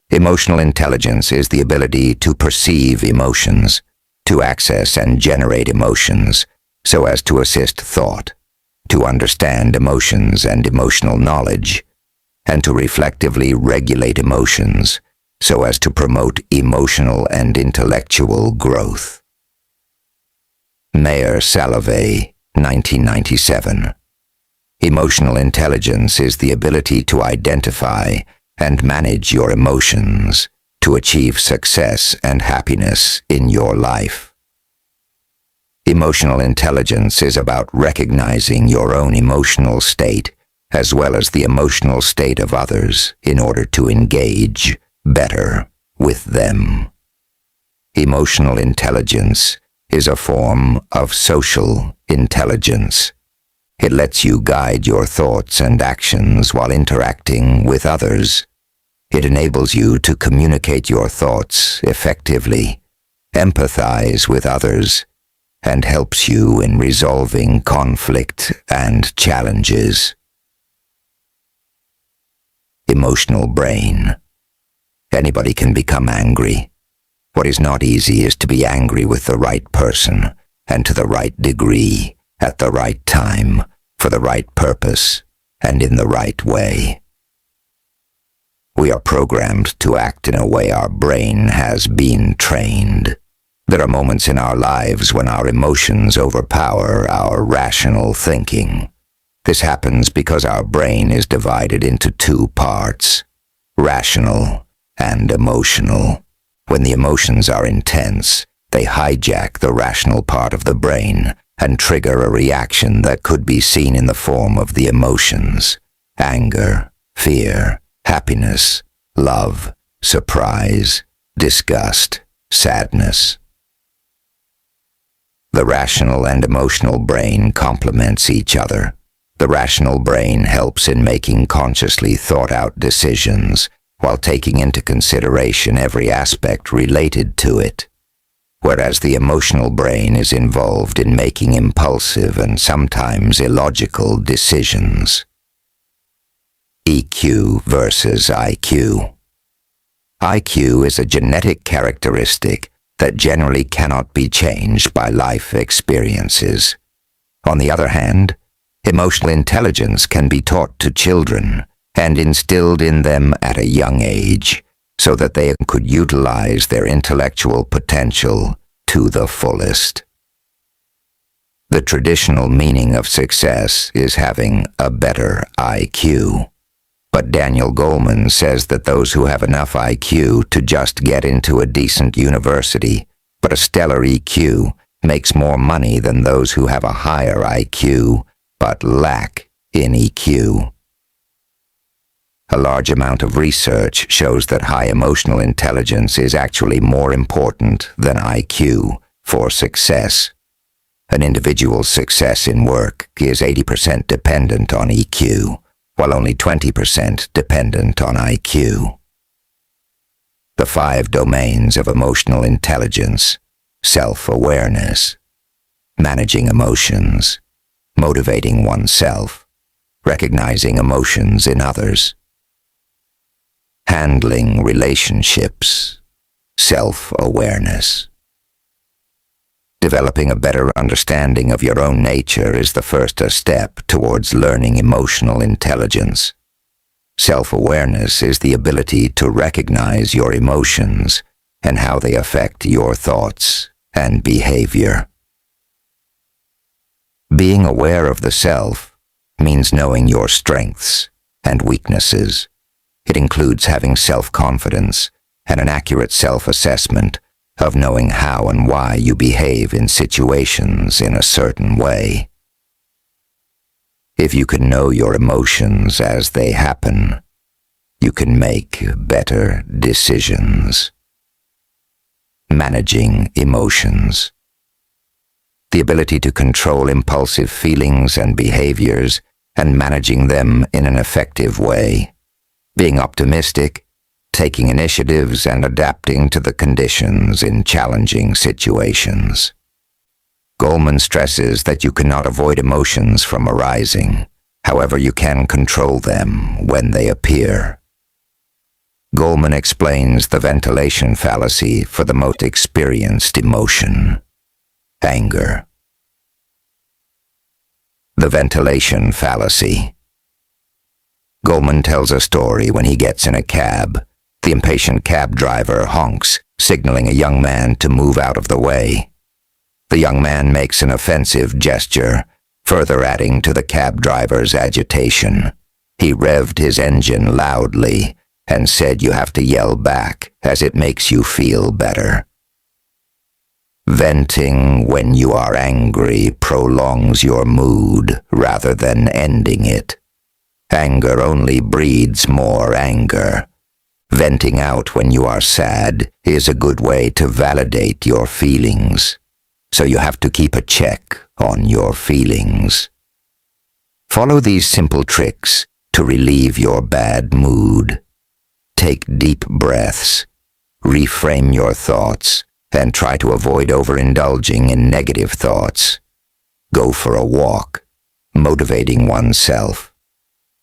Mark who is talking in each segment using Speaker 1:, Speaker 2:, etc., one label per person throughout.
Speaker 1: Emotional intelligence is the ability to perceive emotions, to access and generate emotions, so as to assist thought, to understand emotions and emotional knowledge, and to reflectively regulate emotions, so as to promote emotional and intellectual growth. Meyer Salovey, 1997. Emotional intelligence is the ability to identify and manage your emotions to achieve success and happiness in your life. Emotional intelligence is about recognizing your own emotional state as well as the emotional state of others in order to engage better with them. Emotional intelligence is a form of social intelligence. It lets you guide your thoughts and actions while interacting with others. It enables you to communicate your thoughts effectively, empathize with others, and helps you in resolving conflict and challenges. Emotional brain. Anybody can become angry. What is not easy is to be angry with the right person and to the right degree, at the right time, for the right purpose, and in the right way. We are programmed to act in a way our brain has been trained. There are moments in our lives when our emotions overpower our rational thinking. This happens because our brain is divided into two parts, rational and emotional. When the emotions are intense, they hijack the rational part of the brain and trigger a reaction that could be seen in the form of the emotions: anger, fear, happiness, love, surprise, disgust, sadness. The rational and emotional brain complements each other. The rational brain helps in making consciously thought-out decisions while taking into consideration every aspect related to it, whereas the emotional brain is involved in making impulsive and sometimes illogical decisions. EQ versus IQ. IQ is a genetic characteristic that generally cannot be changed by life experiences. On the other hand, emotional intelligence can be taught to children and instilled in them at a young age so that they could utilize their intellectual potential to the fullest. The traditional meaning of success is having a better IQ. But Daniel Goleman says that those who have enough IQ to just get into a decent university, but a stellar EQ, makes more money than those who have a higher IQ, but lack in EQ. A large amount of research shows that high emotional intelligence is actually more important than IQ for success. An individual's success in work is 80% dependent on EQ, while only 20% dependent on IQ. The 5 domains of emotional intelligence: self-awareness, managing emotions, motivating oneself, recognizing emotions in others, handling relationships, self-awareness. Developing a better understanding of your own nature is the first step towards learning emotional intelligence. Self-awareness is the ability to recognize your emotions and how they affect your thoughts and behavior. Being aware of the self means knowing your strengths and weaknesses. It includes having self-confidence and an accurate self-assessment of knowing how and why you behave in situations in a certain way. If you can know your emotions as they happen, you can make better decisions. Managing emotions. The ability to control impulsive feelings and behaviors and managing them in an effective way. Being optimistic, taking initiatives and adapting to the conditions in challenging situations. Goleman stresses that you cannot avoid emotions from arising. However, you can control them when they appear. Goleman explains the ventilation fallacy for the most experienced emotion: anger. The ventilation fallacy. Goleman tells a story when he gets in a cab. The impatient cab driver honks, signaling a young man to move out of the way. The young man makes an offensive gesture, further adding to the cab driver's agitation. He revved his engine loudly and said you have to yell back as it makes you feel better. Venting when you are angry prolongs your mood rather than ending it. Anger only breeds more anger. Venting out when you are sad is a good way to validate your feelings, so you have to keep a check on your feelings. Follow these simple tricks to relieve your bad mood. Take deep breaths, reframe your thoughts, and try to avoid overindulging in negative thoughts. Go for a walk, motivating oneself.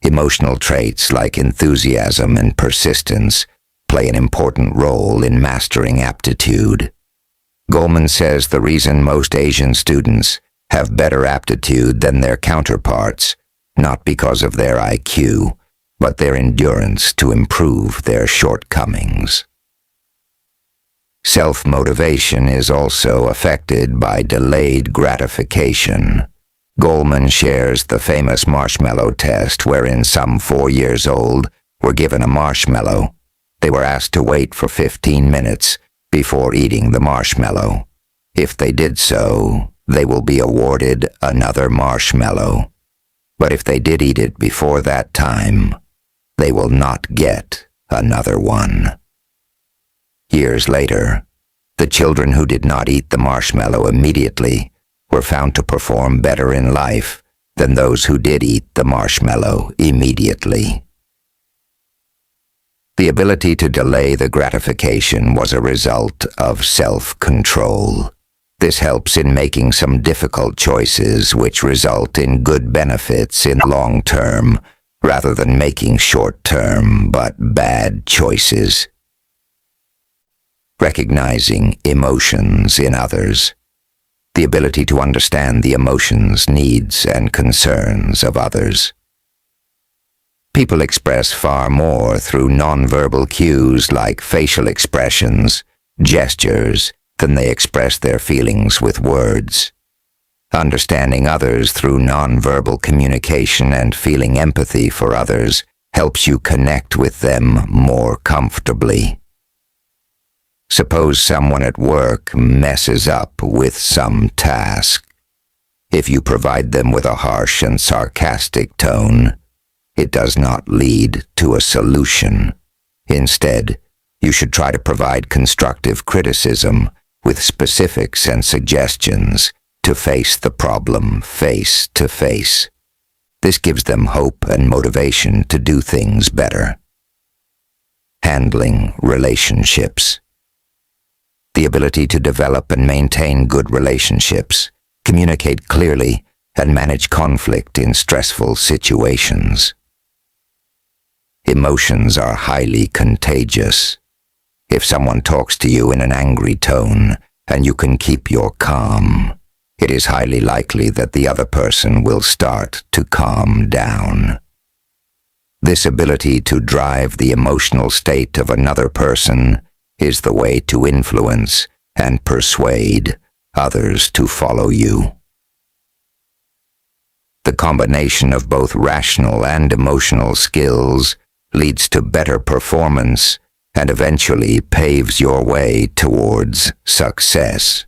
Speaker 1: Emotional traits like enthusiasm and persistence play an important role in mastering aptitude. Goleman says the reason most Asian students have better aptitude than their counterparts, not because of their IQ, but their endurance to improve their shortcomings. Self-motivation is also affected by delayed gratification. Goleman shares the famous marshmallow test wherein some 4 years old were given a marshmallow. They were asked to wait for 15 minutes before eating the marshmallow. If they did so, they will be awarded another marshmallow. But if they did eat it before that time, they will not get another one. Years later, the children who did not eat the marshmallow immediately were found to perform better in life than those who did eat the marshmallow immediately. The ability to delay the gratification was a result of self-control. This helps in making some difficult choices which result in good benefits in the long term, rather than making short-term but bad choices. Recognizing emotions in others. The ability to understand the emotions, needs, and concerns of others. People express far more through nonverbal cues like facial expressions, gestures, than they express their feelings with words. Understanding others through nonverbal communication and feeling empathy for others helps you connect with them more comfortably. Suppose someone at work messes up with some task. If you provide them with a harsh and sarcastic tone, it does not lead to a solution. Instead, you should try to provide constructive criticism with specifics and suggestions to face the problem face to face. This gives them hope and motivation to do things better. Handling relationships. The ability to develop and maintain good relationships, communicate clearly, and manage conflict in stressful situations. Emotions are highly contagious. If someone talks to you in an angry tone and you can keep your calm, it is highly likely that the other person will start to calm down. This ability to drive the emotional state of another person is the way to influence and persuade others to follow you. The combination of both rational and emotional skills leads to better performance and eventually paves your way towards success.